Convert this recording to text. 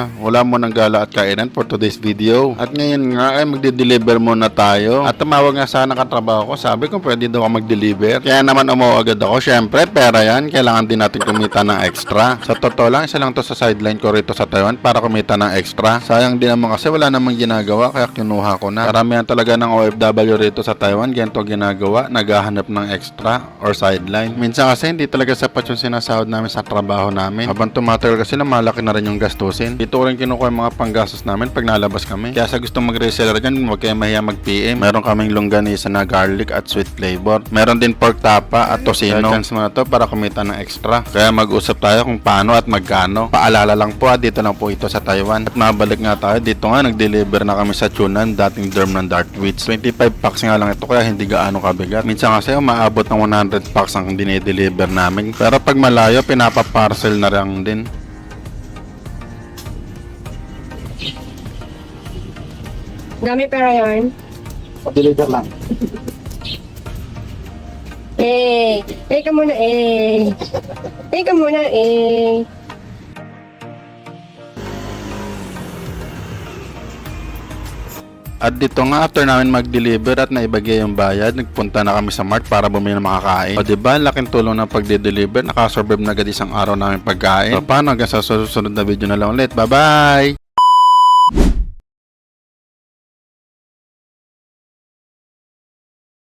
na. Wala mo ng gala at kainan for today's video. At ngayon nga ay magde-deliver muna tayo. At tumawag nga sana katrabaho ko. Sabi ko pwede daw ako mag-deliver. Kaya naman umuwi agad ako. Syempre pera yan. Kailangan din natin kumita ng extra. Sa totoo lang, isa lang to sa sideline ko rito sa Taiwan para kumita ng extra. Sayang din naman kasi wala namang ginagawa kaya kinuha ko na. Karamihan talaga ng OFW rito sa Taiwan ganito ginagawa. Naghahanap ng extra or sideline. Minsan kasi hindi talaga sapat yung sinasahod namin sa trabaho namin. Habang tumatagal kasi malaki na rin yung gastusin. Dito rin kinukuha yung mga panggastos namin pag nalabas kami. Kaya sa gustong mag-reseller dyan, huwag kayo mahiya mag-PM. Meron kaming longganisa na garlic at sweet flavor. Meron din pork tapa at tocino. Kaya chance mo na to para kumita ng extra. Kaya mag-usap tayo kung paano at magkano. Paalala lang po, dito lang po ito sa Taiwan. At mabalik nga tayo, dito nga nag-deliver na kami sa Chunan, dating derm ng Dartwitz. 25 packs nga lang ito kaya hindi gaano kabigat. Minsan kasi umaabot ng 100 packs ang dinideliver namin. Pero pag malayo, pinapaparcel na lang din. Dami pera yarn. Deliver lang. Ka muna ka muna At dito nga, after namin mag-deliver at naibagay yung bayad, nagpunta na kami sa mart para bumili ng makakain. O diba, laking tulong ng pag-deliver, nakasurvive na agad isang araw namin pagkain. So paano, hanggang sa susunod na video na lang ulit. Bye-bye!